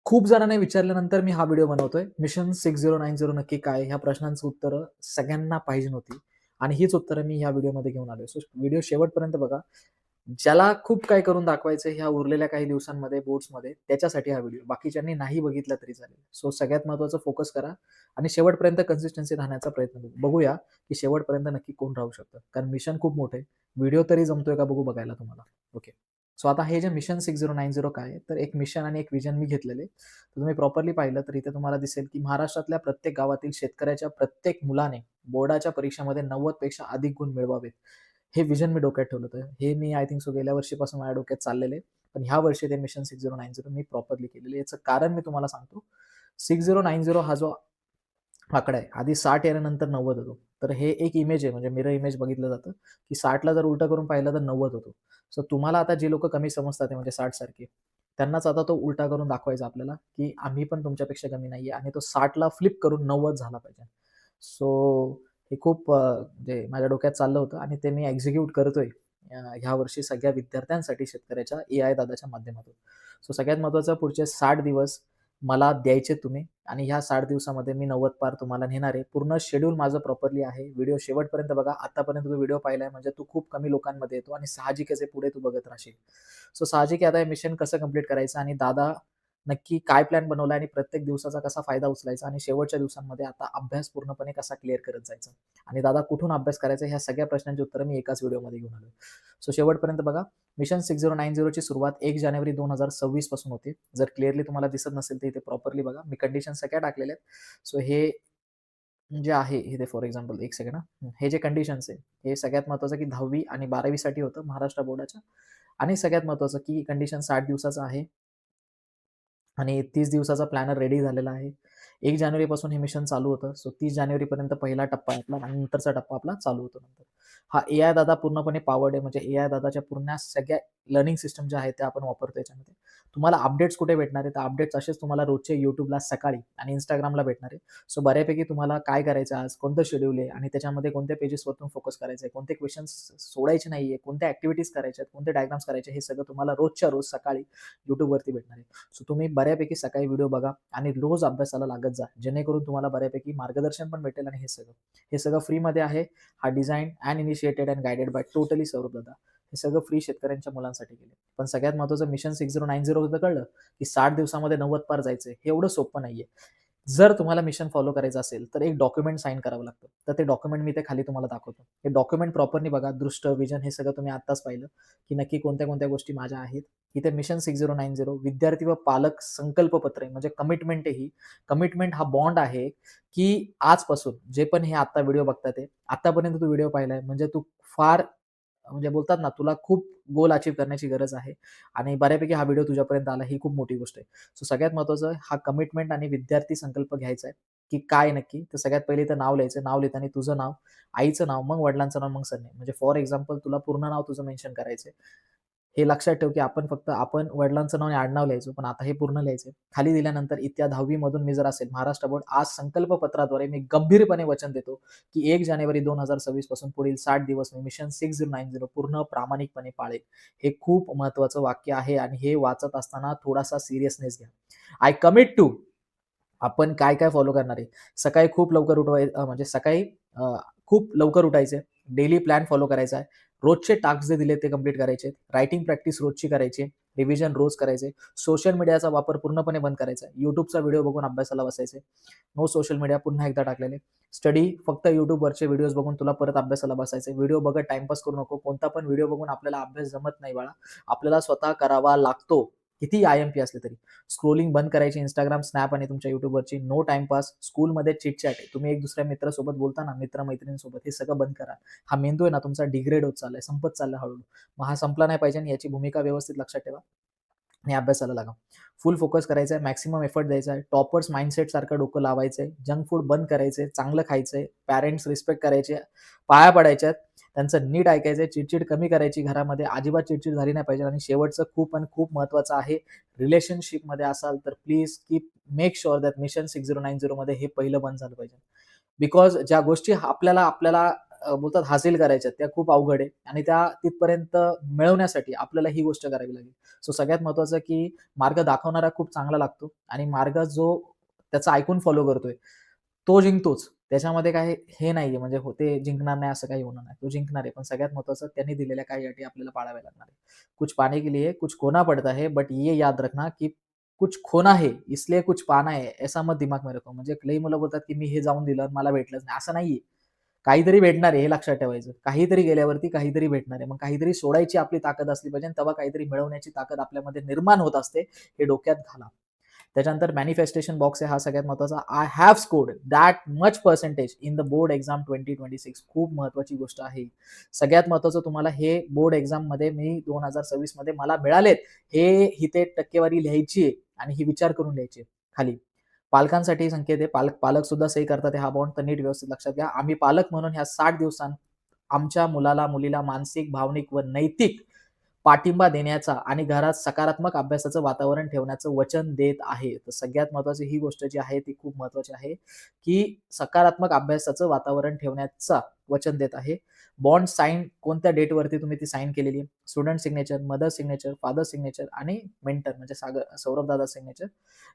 खूप जणांनी विचारल्यानंतर मी हा व्हिडिओ बनवतोय. मिशन 6090 नक्की काय? ह्या प्रश्नांची उत्तरं सगळ्यांना पाहिजे होती आणि हीच उत्तरं मी ह्या व्हिडिओमध्ये घेऊन आलोय. सो व्हिडिओ शेवटपर्यंत बघा. ज्याला खूप काही करून दाखवायचं ह्या उरलेल्या काही दिवसांमध्ये, बोट्समध्ये, त्याच्यासाठी हा व्हिडिओ. बाकीच्यांनी नाही बघितला तरी चालेल. सो सगळ्यात महत्त्वाचं फोकस करा आणि शेवटपर्यंत कन्सिस्टन्सी राहण्याचा प्रयत्न करू. बघूया की शेवटपर्यंत नक्की कोण राहू शकतं. कारण मिशन खूप मोठं आहे. व्हिडिओ तरी जमतोय का बघू बघायला तुम्हाला. ओके. सो आता हे जे मिशन 6090 काय आहे, तर एक मिशन आणि एक व्हिजन मी घेतलेले. तर तुम्ही प्रॉपरली पाहिलं तर इथे तुम्हाला दिसेल की महाराष्ट्रातल्या प्रत्येक गावातील शेतकऱ्याच्या प्रत्येक मुलाने बोर्डाच्या परीक्षामध्ये 90 पेक्षा अधिक गुण मिळवावेत. हे विजन मी डोक्यात ठेवलं होतं. हे मी आय थिंक सो गेल्या वर्षीपासून माझ्या डोक्यात चाललेलं आहे. पण ह्या वर्षी ते मिशन 6090 मी प्रॉपरली केलेलं आहे. याचं कारण मी तुम्हाला सांगतो. 6090 हा जो आकडा आहे, आधी 60 येण्यानंतर 90 होतो. तर हे एक इमेज आहे, म्हणजे मिरर इमेज बघितलं जातं, की 60ला जर उलटं करून पाहिलं तर 90 होतो. सो तुम्हाला आता जे लोकं कमी समजतात आहे म्हणजे 60 सारखे, त्यांनाच आता तो उलटा करून दाखवायचा आपल्याला, की आम्ही पण तुमच्यापेक्षा कमी नाहीये आणि तो 60ला फ्लिप करून 90 झाला पाहिजे. सो हे खूप म्हणजे माझ्या डोक्यात चाललं होतं आणि ते मी एक्झिक्यूट करतोय ह्या वर्षी सगळ्या विद्यार्थ्यांसाठी शेतकऱ्याच्या एआय दादाच्या माध्यमातून. सो सगळ्यात महत्त्वाचं पुढचे 60 दिवस मला द्यायचे तुम्ही आणि ह्या 60 दिवसामध्ये मी 90 पार तुम्हाला नेणार आहे. पूर्ण शेड्यूल माझं प्रॉपरली आहे. व्हिडिओ शेवटपर्यंत बघा. आतापर्यंत तू व्हिडिओ पाहिलाय म्हणजे तू खूप कमी लोकांमध्ये येतो आणि साहजिकच आहे पुढे तू बघत राहशील. सो साहजिक आहे आता हे मिशन कसं कंप्लीट करायचं आणि दादा नक्की काय प्लॅन बनवला आणि प्रत्येक दिवसाचा कसा फायदा उचलायचा आणि शेवटच्या दिवसांमध्ये आता अभ्यास पूर्णपणे कसा क्लिअर करत जायचा आणि दादा कुठून अभ्यास करायचा ह्या सगळ्या प्रश्नांची उत्तरं मी एकाच व्हिडिओमध्ये घेऊन आलोय. सो शेवटपर्यंत बघा. मिशन 6090 ची सुरुवात 1 जानेवारी 2026 पासून होते. जर क्लिअरली तुम्हाला दिसत नसेल तर इथे प्रॉपरली बघा. मी कंडिशन सगळ्या टाकलेल्या आहेत. सो हे जे आहे इथे फॉर एक्झाम्पल एक सेकंड हां. हे जे कंडिशन्स आहे, हे सगळ्यात महत्त्वाचं की 10वी आणि 12वी साठी होतं महाराष्ट्र बोर्डाच्या आणि सगळ्यात महत्त्वाचं की कंडिशन 60 दिवसाचं आहे. आणि 30 दिवसाचा प्लॅनर रेडी झालेला आहे. 1 जानेवारीपासून हे मिशन चालू होतं. सो 30 जानेवारीपर्यंत पहिला टप्पा आहे आपला आणि नंतरचा टप्पा आपला चालू होतो नंतर. हा एआय दादा पूर्णपणे पॉवर्ड आहे. म्हणजे एआय दादाच्या पूर्ण सगळ्या लर्निंग सिस्टम ज्या आहेत त्या आपण वापरतो याच्यामध्ये. तुम्हाला अपडेट्स कुठे भेटणार आहेत? तर अपडेट्स असेच तुम्हाला रोजचे YouTubeला सकाळी आणि Instagramला भेटणार आहे. सो बऱ्यापैकी तुम्हाला काय करायचं आज, कोणतं शेड्यूल आहे आणि त्याच्यामध्ये कोणत्या पेजेसवरतून फोकस करायचं आहे, कोणते क्वेशन्स सोडायचे नाहीये, कोणत्या ॲक्टिव्हिटीज करायच्या आहेत, कोणते डायग्राम्स करायचे हे सगळं तुम्हाला रोजच्या रोज सकाळी YouTubeवरती भेटणार आहे. सो तुम्ही बऱ्यापैकी सकाळी व्हिडिओ बघा आणि रोज अभ्यासाला लागत जा. जेणेकरून तुम्हाला बऱ्यापैकी मार्गदर्शन पण भेटेल आणि हे सगळं फ्रीमध्ये आहे. हा design and initiated and guided by totally Saurabh दादा. हे सगळं फ्री शेतकऱ्यांच्या मुलांसाठी केलं. पण सगळ्यात महत्त्वाचं मिशन 6090 होतं कळलं, की 60 दिवसामध्ये 90 पार जायचंय. हे एवढं सोपं नाहीये. जर तुम्हाला मिशन फॉलो करायचं असेल, तर एक डॉक्युमेंट साइन करावं लागतं. तर ते डॉक्युमेंट मी ते खाली तुम्हाला दाखवतो. हे डॉक्युमेंट प्रॉपरली बघा. दृष्ट, विजन हे सगळं तुम्ही आत्ताच पाहिलं, की नक्की कोणत्या-कोणत्या गोष्टी माझ्या आहेत. इथे मिशन 6090 विद्यार्थी व पालक संकल्पपत्र आहे. म्हणजे कमिटमेंट आहे ही. कमिटमेंट हा बॉन्ड आहे, की आजपासून जे पण हे आता व्हिडिओ बघतात आहे, आतापर्यंत तू व्हिडिओ पाहिलाय म्हणजे तू फार म्हणजे बोलतात ना, तुला खूप गोल अचीव्ह करण्याची गरज आहे आणि बऱ्यापैकी हा व्हिडिओ तुझ्यापर्यंत आला ही खूप मोठी गोष्ट आहे. सो सगळ्यात महत्त्वाचं हा कमिटमेंट आणि विद्यार्थी संकल्प घ्यायचा आहे, की काय नक्की? तर सगळ्यात पहिले इथं नाव लिहायचं. नाव लिहिताना तुझं नाव, आईचं नाव, मग वडिलांचं नाव, मग सरनेम. म्हणजे फॉर एक्झाम्पल तुला पूर्ण नाव तुझं मेन्शन करायचंय. हे लक्षात ठेव, की आपण वडिलांचं नाव आणि आडनाव लिहायचो, पण आता हे पूर्ण लिहायचंय. खाली दिल्यानंतर इयत्ता 10वी मधून मी जर असेल, महाराष्ट्र बोर्ड आज संकल्पपत्राद्वारे मी गंभीरपणे वचन देतो, की 1 जानेवारी 2026 पासून पुढील 60 दिवस मी मिशन 6090 पूर्ण प्रामाणिकपणे पाळेल. हे खूप महत्त्वाचं वाक्य आहे आणि हे वाचत असताना थोडासा सीरियसनेस घ्या. आय कमिट टू आपण काय-काय फॉलो करणार आहे. सकाळी खूप लवकर म्हणजे सकाळी खूप लवकर उठायचं आहे. डेली प्लॅन फॉलो करायचा आहे. रोजचे टास्क जे दिलेत ते कंप्लीट करायचे आहेत. रायटिंग प्रॅक्टिस रोजची करायची आहे. रिव्हिजन रोज करायचे. सोशल मीडियाचा वापर पूर्णपणे बंद करायचा आहे. YouTubeचा व्हिडिओ बघून अभ्यासाला बसायचे. नो सोशल मीडिया पुन्हा एकदा टाकलेले. स्टडी फक्त YouTubeवरचे व्हिडिओज बघून तुला परत अभ्यासाला बसायचं व्हिडिओ बघत टाईमपास करू नको. कोणता पण व्हिडिओ बघून आपल्याला अभ्यास जमत नाही बाळा. आपल्याला स्वतः करावा लागतो. कितीही आय-एम-पी असले तरी. स्क्रोलिंग बंद करायची Instagram, Snap आणि तुमच्या YouTubeवरची नो टाईमपास. स्कूलमध्ये चिट-चॅट तुम्ही एक दुसऱ्या मित्रासोबत बोलता ना, मित्र-मैत्रिणींसोबत हे सगळं बंद करा. हा मेंदू आहे ना तुमचा डिग्रेड होत चाललाय, संपत चाललाय हळू-हळू. मग हा संपला नाही पाहिजे आणि याची भूमिका व्यवस्थित लक्षात ठेवा आणि अभ्यासाला लागा. फुल फोकस करायचा आहे, मॅक्सिमम एफर्ट द्यायचा आहे. टॉपर्स माइंडसेटसारखं डोकं लावायचंय. जंक फूड बंद करायचंय, चांगलं खायचंय, पॅरेंट्स रिस्पेक्ट करायचे, पाया पडायच्यात, त्यांचं नीट ऐकायचंय, चिडचिड कमी करायची घरामध्ये, अजिबात चिडचिड झाली नाही पाहिजे आणि शेवटचं खूप आणि खूप महत्त्वाचं आहे, रिलेशनशिपमध्ये असाल तर please make sure that mission 6090 मध्ये हे पहिलं बंद झालं पाहिजे. बिकॉज ज्या गोष्टी आपल्याला आपल्याला बोलतात हासिल करायच्या त्या खूप अवघड आहे आणि त्या तिथपर्यंत मिळवण्यासाठी आपल्याला ही गोष्ट करावी लागेल. सो सगळ्यात महत्त्वाचं की मार्ग दाखवणारा खूप चांगला लागतो आणि मार्ग जो त्याचं ऐकून फॉलो करतोय, तो जिंकतोच. त्याच्यामध्ये काही हे नाहीये म्हणजे ते जिंकणार नाही असं काही होणार नाही. तो जिंकणार आहे. पण सगळ्यात महत्त्वाचं त्यांनी दिलेल्या काही अटी आपल्याला पाळाव्या लागणार आहे. कुछ पाने के लिए कुछ खोना पड़ता है, बट ये याद रखना की कुछ खोना है, इसलिए कुछ पाना है, ऐसा मत दिमाग में रखो. म्हणजे लई मुलं बोलतात की मी हे जाऊन दिलं आणि मला भेटलंच नाही. असं नाहीये. काहीतरी भेटणार आहे हे लक्षात ठेवायचं. काहीतरी गेल्यावरती काहीतरी भेटणार आहे. मग काहीतरी सोडायची आपली ताकद असली पाहिजे आणि तेव्हा काहीतरी मिळवण्याची ताकद आपल्यामध्ये निर्माण होत असते. हे डोक्यात घाला. त्याच्यानंतर मॅनिफेस्टेशन बॉक्स आहे हा सगळ्यात महत्त्वाचा. I have scored that much percentage in the board exam 2026. खूप महत्त्वाची गोष्ट आहे. सगळ्यात महत्त्वाचं तुम्हाला हे बोर्ड एक्झाममध्ये मी 2026 मध्ये मला मिळालेत, हे इथे टक्केवारी लिहायची आहे आणि ही विचार करून लिहायची आहे खाली. पालकांसाठी संकेत आहे. पालक सुद्धा सही करतात हा बॉन्ड, तर नीट व्यवस्थित लक्षात घ्या. आम्ही पालक म्हणून ह्या 60 दिवसांत आमच्या मुलाला, मुलीला मानसिक, भावनिक व नैतिक पाठिंबा देण्याचा आणि घरात सकारात्मक अभ्यासाचं वातावरण ठेवण्याचं वचन देत आहे. तर सगळ्यात महत्त्वाची ही गोष्ट जी आहे ती खूप महत्त्वाची आहे, की सकारात्मक अभ्यासाचं वातावरण ठेवण्याचा वचन देत आहे. बॉन्ड साइन कोणत्या डेटवरती तुम्ही ती साइन केलेली आहे. Student signature, mother signature, father signature आणि मेंटर म्हणजे सौरभ दादा सिग्नेचर.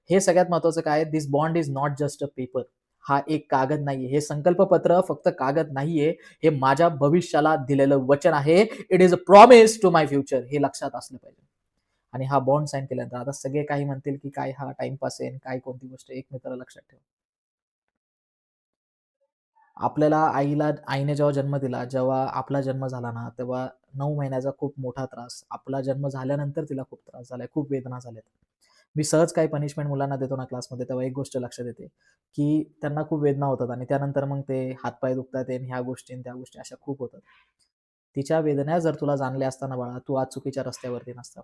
हे सगळ्यात महत्त्वाचं काय आहे, this bond is not just a paper. हा एक कागद नाहीये. हे संकल्पपत्र फक्त कागद नाहीये. हे माझ्या भविष्याला दिलेलं वचन आहे. It is a promise to my future. हे लक्षात असलं पाहिजे. आणि हा बॉन्ड साइन केल्यानंतर आता सगळे काही म्हणतील, की काय हा टाईमपास आहे, काय कोणती गोष्ट आहे. एक मित्र लक्षात ठेवा. आपल्याला आईने जेव्हा जन्म दिला, जेव्हा आपला जन्म झाला ना, तेव्हा 9 महिन्याचा खूप मोठा त्रास. आपला जन्म झाल्यानंतर तिला खूप त्रास झालाय, खूप वेदना झाल्यात. मी सहज काही पनिशमेंट मुलांना देतो ना क्लासमध्ये, तेव्हा एक गोष्ट लक्षात येते, की त्यांना खूप वेदना होतात आणि त्यानंतर मग ते हातपाय दुखतात आहे आणि ह्या गोष्टी आणि त्या गोष्टी अशा खूप होतात. तिच्या वेदना जर तुला जाणल्या असता ना बाळा, तू आज चुकीच्या रस्त्यावरती नसता.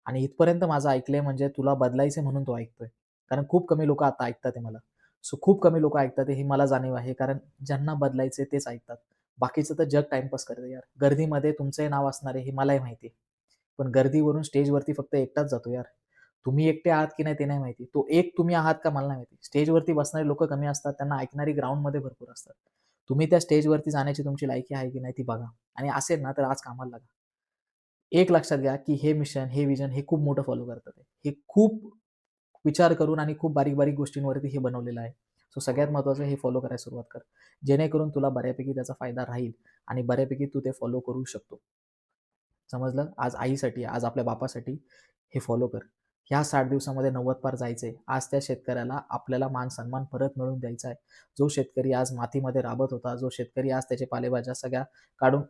आणि इथपर्यंत माझं ऐकलंय म्हणजे तुला बदलायचंय म्हणून तो ऐकतोय. कारण खूप कमी लोकं आता ऐकतात आहे मला. सो खूप कमी लोकं ऐकतात ही मला जाणीव आहे. कारण ज्यांना बदलायचंय तेच ऐकतात. बाकीचं तर जग टाईमपास करतं यार. गर्दीमध्ये तुमचंही नाव असणार आहे हे मलाही माहिती आहे. पण गर्दीवरून स्टेजवरती फक्त एकटाच जातो यार. तुम्ही एकटे आहात की नाही ते नाही माहिती. तो एक तुम्ही आहात का मला नाही माहिती. स्टेजवरती बसणारे लोकं कमी असतात. त्यांना ऐकणारी ग्राउंडमध्ये भरपूर असतात. तुम्ही त्या स्टेजवरती जाण्याची तुमची लायकी आहे की नाही ती बघा. आणि असेल ना तर आज कामाला लागा. एक लक्षात घ्या, की हे मिशन, हे विजन हे खूप मोठं फॉलो करतात आहे. हे खूप विचार करून आणि खूप बारीक-बारीक गोष्टींवरती हे बनवलेलं आहे. सो सगळ्यात महत्त्वाचं हे फॉलो करायला सुरुवात कर. जेणेकरून तुला बऱ्यापैकी त्याचा फायदा राहील आणि बऱ्यापैकी तू ते फॉलो करू शकतो. समजलं? आज आईसाठी, आज आपल्या बापासाठी हे फॉलो कर. ह्या 60 दिवसामध्ये 90 पार जायचंय. आज त्या शेतकऱ्याला आपल्याला मान-सन्मान परत मिळवून द्यायचा आहे. जो शेतकरी आज मातीमध्ये राबत होता, जो शेतकरी आज त्याचे पालेभाज्या सगळ्या काढून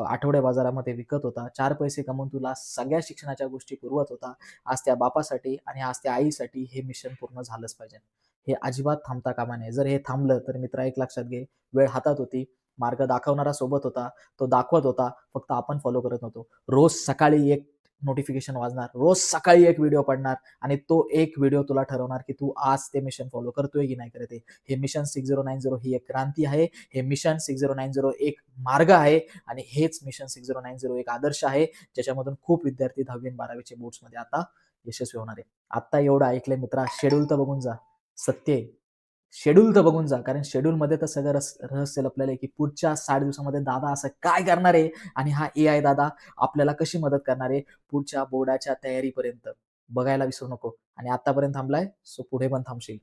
आठवड्या बाजारामध्ये विकत होता, 4 पैसे कमवून तुला सगळ्या शिक्षणाच्या गोष्टी पुरवत होता. आज त्या बापासाठी आणि आज त्या आईसाठी हे मिशन पूर्ण झालंच पाहिजे. हे अजिबात थांबता कामा नये. जर हे थांबलं तर मित्रा एक लक्षात घे, वेळ हातात होती, मार्ग दाखवणारा सोबत होता, तो दाखवत होता, फक्त आपण फॉलो करत नव्हतो. रोज सकाळी एक नोटिफिकेशन वाजणार, रोज सकाळी एक व्हिडिओ पडणार आणि तो एक व्हिडिओ तुला ठरवणार, की तू आज ते मिशन फॉलो करतोय की नाही करत आहे. हे मिशन 6090 ही एक क्रांती आहे. हे मिशन 6090 एक मार्ग आहे आणि हेच मिशन 6090 एक आदर्श आहे, ज्याच्यामधून खूप विद्यार्थी 10वी आणि 12वीच्या बोर्ड्समध्ये आता यशस्वी होणार आहे. आत्ता एवढं ऐकलंय मित्रा, शेड्यूल तर बघून जा. सत्य आहे. शेड्यूल तर बघून जा. कारण शेड्यूलमध्ये तर सगळं रहस्य लपलेलं आहे, की पुढच्या 60 दिवसामध्ये दादा असं काय करणार आहे आणि हा एआय दादा आपल्याला कशी मदत करणार आहे पुढच्या बोर्डाच्या तयारीपर्यंत. बघायला विसरू नको आणि आत्तापर्यंत थांबलाय, सो पुढे पण थांबशील.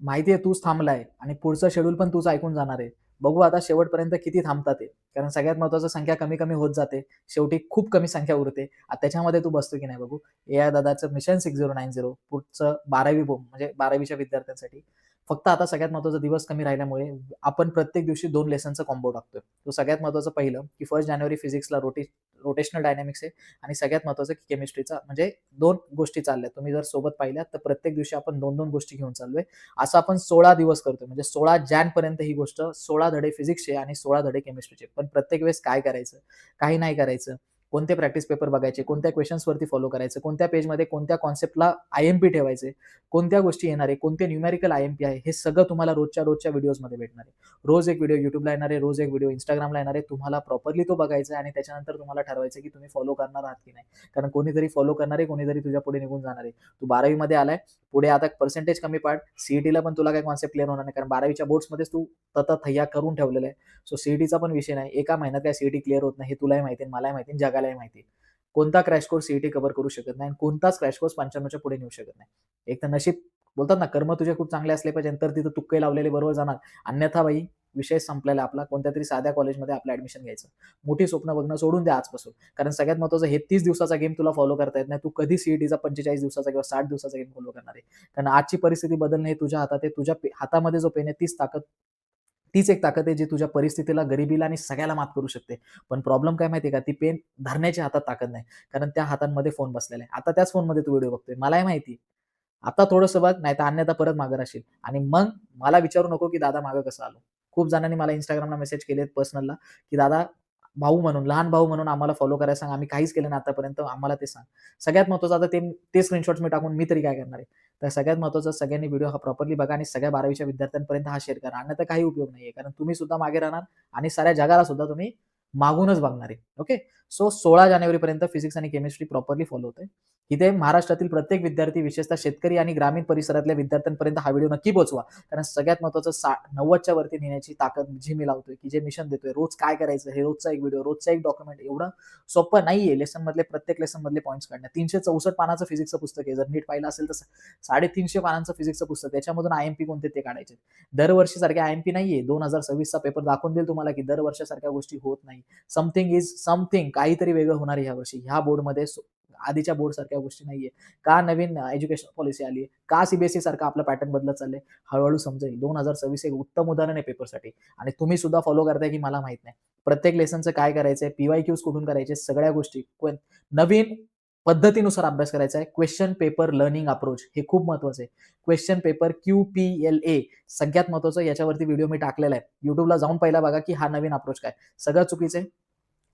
माहिती आहे तूच थांबलाय आणि पुढचं शेड्यूल पण तूच ऐकून जाणार आहे. बघू आता शेवटपर्यंत किती थांबतात ते. कारण सगळ्यात महत्त्वाचं संख्या कमी-कमी होत जाते. शेवटी खूप कमी संख्या उरते. त्याच्यामध्ये तू बसतो की नाही बघू. एआय दादाचं मिशन 6090 पुढचं 12वी म्हणजे 12वीच्या विद्यार्थ्यांसाठी. फक्त आता सगळ्यात महत्त्वाचा दिवस कमी राहिल्यामुळे आपण प्रत्येक दिवशी 2 लेसनचा कॉम्बो टाकतोय. तो सगळ्यात महत्त्वाचं पहिलं, की 1 जानेवारी फिजिक्सला रोटेशनल डायनॅमिक्स आहे आणि सगळ्यात महत्त्वाचं की केमिस्ट्रीचा म्हणजे 2 गोष्टी चालल्या. तुम्ही जर सोबत पाहिल्यात तर प्रत्येक दिवशी आपण 2-2 गोष्टी घेऊन चाललोय. असं आपण 16 दिवस करतोय. म्हणजे 16 पर्यंत ही गोष्ट 16 धडे फिजिक्सचे आणि 16 धडे केमिस्ट्रीचे. पण प्रत्येक वेळेस काय करायचं? काही नाही करायचं. कोणते प्रॅक्टिस पेपर बघायचे, कोणत्या क्वेशन्सवरती फॉलो करायचं, कोणत्या पेजमध्ये कोणत्या कॉन्सेप्टला आय-एम-पी ठेवायचे, कोणत्या गोष्टी येणार आहे, कोणते न्यूमेरिकल आय-एम-पी आहे, हे सगळं तुम्हाला रोजच्या व्हिडिओजमध्ये भेटणार आहे. रोज एक व्हिडिओ YouTubeला येणार आहे, रोज एक व्हिडिओ Instagramला येणार आहे. तुम्हाला प्रॉपरली तो बघायचा आहे आणि त्याच्यानंतर तुम्हाला ठरवायचं की तुम्ही फॉलो करणार आहात की नाही. कारण कोणीतरी फॉलो करणार आहे, कोणीतरी तुझ्या पुढे निघून जाणार आहे. तू 12वी मध्ये आलाय, पुढे आता पर्सेंटेज कमी पाड, सीईटीला पण तुला काही कॉन्सेप्ट क्लिअर होणार नाही, कारण 12वीच्या बोर्ड्समध्येच तू तत-थैया करून ठेवलेलं आहे. सो सीईटीचा पण विषय नाही. एका महिन्यात काय सीईटी क्लिअर होत नाही, हे तुलाही माहिती आहे, मलाही माहिती आहे, जगालाही माहिती आहे. कोणता क्रॅश कोर्स सीईटी कव्हर करू शकत नाही आणि कोणताच क्रॅश कोर्स 95च्या पुढे नेऊ शकत नाही. एक तर नशीब बोलतात ना, कर्म तुझे खूप चांगले असले पाहिजे, तर तिथं तुक्के लावलेले बरोबर जाणार. अन्यथा भाई विषय संपलेला आपला. कोणत्यातरी साध्या कॉलेजमध्ये आपलं ॲडमिशन घ्यायचं. मोठी स्वप्न बघणं सोडून द्या आजपासून. कारण सगळ्यात महत्त्वाचं हे 30 दिवसाचा गेम तुला फॉलो करता येत नाही. तू कधी सीईटीचा 45 दिवसाचा किंवा 60 दिवसाचा गेम फॉलो करणार आहे. कारण आजची परिस्थिती बदलणे हे तुझ्या हातात आहे. तुझ्या हातामध्ये जो पेन आहे तीच एक ताकद आहे जी तुझ्या परिस्थितीला, गरिबीला आणि सगळ्याला मात करू शकते. पण प्रॉब्लेम काय माहिती आहे का? ती पेन धरण्याच्या हातात ताकद नाही. कारण त्या हातांमध्ये फोन बसलेला आहे. आता त्याच फोनमध्ये तू व्हिडिओ बघतोय. मलाही माहिती आहे. आता थोडंसं बघ, नाहीतर अन्यथा परत मागे राहशील आणि मग मला विचारू नको, की दादा मागं कसं आलो. खूप जणांनी मला Instagramला मेसेज केलेत पर्सनलला, की दादा भाऊ म्हणून, लहान भाऊ म्हणून आम्हाला फॉलो करायला सांग. आम्ही काहीच केलं नाही आतापर्यंत, आम्हाला ते सांग. सगळ्यात महत्त्वाचं आता ते स्क्रीनशॉट्स मी टाकून मी तरी काय करणार आहे? तर सगळ्यात महत्त्वाचं सगळ्यांनी व्हिडिओ हा प्रॉपरली बघा आणि सगळ्या 12वीच्या विद्यार्थ्यांपर्यंत हा शेअर करा. अन्यथा काही उपयोग नाहीये. कारण तुम्ही सुद्धा मागे राहणार आणि साऱ्या जगाला सुद्धा तुम्ही मागूनच बघणार आहे. ओके. सो 16 जानेवारीपर्यंत फिजिक्स आणि केमिस्ट्री प्रॉपरली फॉलो होतंय. इथे महाराष्ट्रातील प्रत्येक विद्यार्थी, विशेषतः शेतकरी आणि ग्रामीण परिसरातल्या विद्यार्थ्यांपर्यंत हा व्हिडिओ नक्की पोहोचवा. कारण सगळ्यात महत्त्वाचं 90च्या वरती नेण्याची ताकद जी मी लावतोय, की जे मिशन देतोय, रोज काय करायचं, हे रोजचा एक व्हिडिओ, रोजचा एक डॉक्युमेंट एवढं सोपं नाहीये. प्रत्येक लेसनमधले पॉइंट्स काढणं. 364 पानाचं फिजिक्सचं पुस्तक आहे. जर नीट पाहिलं असेल तर 350 पानांचं फिजिक्सचं पुस्तक. त्याच्यामधून आयएमपी कोणते ते काढायचे. दरवर्षीसारखे आयएमपी नाहीये. 2026चा पेपर दाखवून देईल तुम्हाला, की दरवर्षासारख्या गोष्टी होत नाही. Something is something. काहीतरी वेगळं होणार आहे यावर्षी. ह्या बोर्डमध्ये आधीच्या बोर्डसारख्या गोष्टी नाहीये. का नवीन एज्युकेशन पॉलिसी आली? का सीबीएसई सारखा आपला पॅटर्न बदलत चाललंय? हळू समजेल. 2026 एक उत्तम उदाहरण आहे पेपरसाठी आणि तुम्ही सुद्धा फॉलो करताय की मला माहित नाही. प्रत्येक लेसनचं काय करायचंय? पीवायक्यूज कुठून करायचे? सगळ्या गोष्टी नवीन पद्धतीनुसार अभ्यास करायचा आहे. क्वेश्चन पेपर लर्निंग अप्रोच हे खूप महत्वाचं आहे. क्वेश्चन पेपर QPLA सगळ्यात महत्वाचं, याच्यावरती व्हिडिओ मी टाकलेला आहे. YouTubeला जाऊन पहिला बघा, की हा नवीन अप्रोच काय. सगळं चुकीचं आहे.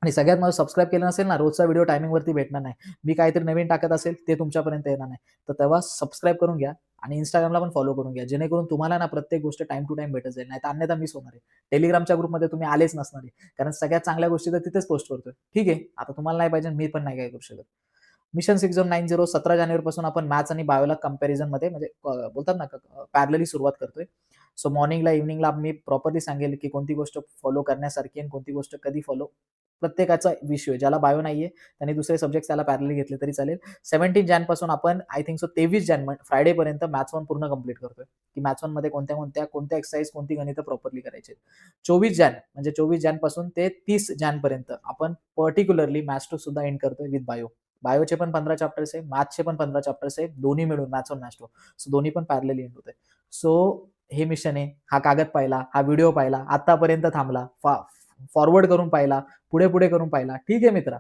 आणि सगळ्यात मला सबस्क्राईब केलं नसेल ना, रोजचा व्हिडिओ टायमिंगवरती भेटणार नाही. मी काहीतरी नवीन टाकत असेल ते तुमच्यापर्यंत येणार नाही. तर तेव्हा सबस्क्राईब करून घ्या आणि Instagramला पण फॉलो करून घ्या. जेणेकरून तुम्हाला ना प्रत्येक गोष्ट टाईम टू टाईम भेटत जाईल. नाहीतर अन्यथा मिस होणार आहे. Telegramच्या ग्रुपमध्ये तुम्ही आलेच नसणार आहे. कारण सगळ्यात चांगल्या गोष्टी तर तिथेच पोस्ट करतोय. ठीक आहे. आता तुम्हाला नाही पाहिजे, मी पण नाही काय करू शकत. मिशन 6090 17 जानेवारीपासून आपण मॅथ्स आणि बायोला कंपॅरिझनमध्ये म्हणजे बोलतात ना पॅरलली सुरुवात करतोय. सो मॉर्निंगला, इव्हनिंगला मी प्रॉपरली सांगेल, की कोणती गोष्ट फॉलो करण्यासारखी आणि कोणती गोष्ट कधी फॉलो. प्रत्येकाचा विषय ज्याला बायो नाहीये त्यांनी दुसरे सब्जेक्ट त्याला पॅरलली घेतले तरी चालेल. 17 जॅन पासून आपण आय थिंक सो 23 जॅन फ्रायडेपर्यंत मॅथ्स 1 पूर्ण कंप्लीट करतोय, की मॅथ्स 1 मध्ये कोणत्या एक्सरसाइज, कोणती गणितं प्रॉपरली करायची. 24 जॅन म्हणजे 24 जॅन पासून ते 30 जॅन पर्यंत आपण पर्टिक्युलरली मॅथ्स 2 सुद्धा एंड करतोय विथ बायो. बायोचे पण 15 चॅप्टर्स आहे, मॅथ्सचे पण 15 चॅप्टर्स आहे, दोन्ही मिळून मॅथ्स 1 मॅथ्स 2. सो दोन्ही पण पॅरलली एंड होते. सो हे मिशन आहे. हा कागद पाहिला, हा व्हिडिओ पाहिला, आतापर्यंत थांबला, फॉरवर्ड करून पाहिला, पुढे करून पाहिला. ठीक आहे मित्रा.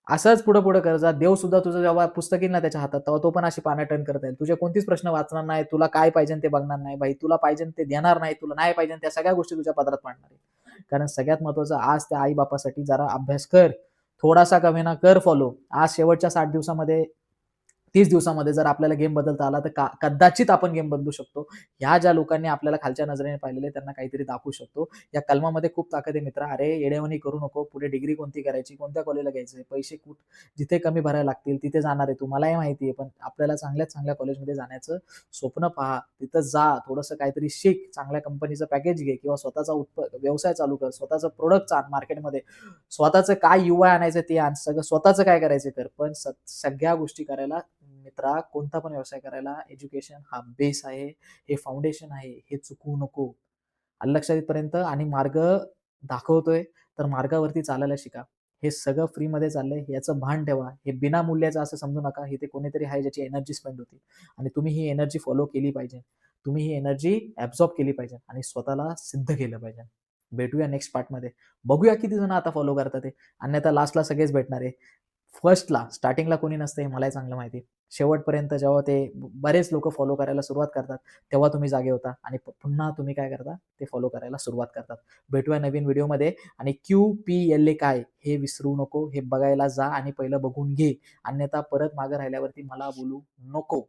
असंच पुढे करत जा. देव सुद्धा तुझं जेव्हा पुस्तक येईल ना त्याच्या हातात, तेव्हा तो पण अशी पानं टर्न करता येईल. तुझे कोणतेच प्रश्न वाचणार नाही. तुला काय पाहिजे ते बघणार नाही. भाई तुला पाहिजे ते देणार नाही. तुला नाही पाहिजे त्या सगळ्या गोष्टी तुझ्या पदरात मांडणार आहे. कारण सगळ्यात महत्त्वाचं आज त्या आई-बापासाठी जरा अभ्यास कर. थोडासा का होईना कर फॉलो. आज शेवटच्या 60 दिवसामध्ये 30 दिवसामध्ये जर आपल्याला गेम बदलता आला, तर कदाचित आपण गेम बदलू शकतो. ह्या ज्या लोकांनी आपल्याला खालच्या नजरेने पाहिलेलं आहे, त्यांना काहीतरी दाखवू शकतो. या कलमामध्ये खूप ताकद आहे मित्रा. अरे येडेवणी करू नको. पुढे डिग्री कोणती करायची, कोणत्या कॉलेजला घ्यायचंय, पैसे जिथे कमी भरायला लागतील तिथे जाणार आहे. तुम्हालाही माहिती आहे. पण आपल्याला चांगल्यात चांगल्या कॉलेजमध्ये जाण्याचं स्वप्न पहा. तिथं जा, थोडंसं काहीतरी शिक, चांगल्या कंपनीचं पॅकेज घे किंवा स्वतःचा व्यवसाय चालू कर, स्वतःचं प्रोडक्ट आण मार्केटमध्ये, स्वतःचं काय युआय आणायचं ते आण, सगळं स्वतःचं काय करायचं कर. पण सगळ्या गोष्टी करायला मित्रा, कोणता पण व्यवसाय करायला एज्युकेशन हा बेस आहे, हे फाउंडेशन आहे, हे चुकवू नको. आलं लक्षात इथपर्यंत. आणि मार्ग दाखवतोय तर मार्गावरती चालायला शिका. हे सगळं फ्रीमध्ये चाललंय याचं भान ठेवा. हे बिनामूल्याचं असं समजू नका. इथे कोणीतरी आहे ज्याची एनर्जी स्पेंड होती आणि तुम्ही ही एनर्जी फॉलो केली पाहिजे. तुम्ही ही एनर्जी ॲब्सॉर्ब केली पाहिजे आणि स्वतःला सिद्ध केलं पाहिजे. भेटूया नेक्स्ट पार्टमध्ये. बघूया किती जण आता फॉलो करतात ते. अन्यथा लास्टला सगळेच भेटणार आहे. फर्स्टला, स्टार्टिंगला कोणी नसतं हे मलाही चांगलं माहिती आहे. शेवटपर्यंत जेव्हा ते बरेच लोकं फॉलो करायला सुरुवात करतात, तेव्हा तुम्ही जागे होता आणि पुन्हा तुम्ही काय करता, ते फॉलो करायला सुरुवात करतात. भेटूया नवीन व्हिडिओमध्ये आणि QPLA काय हे विसरू नको. हे बघायला जा आणि पहिलं बघून घे. अन्यथा परत मागे राहिल्यावरती मला बोलू नको.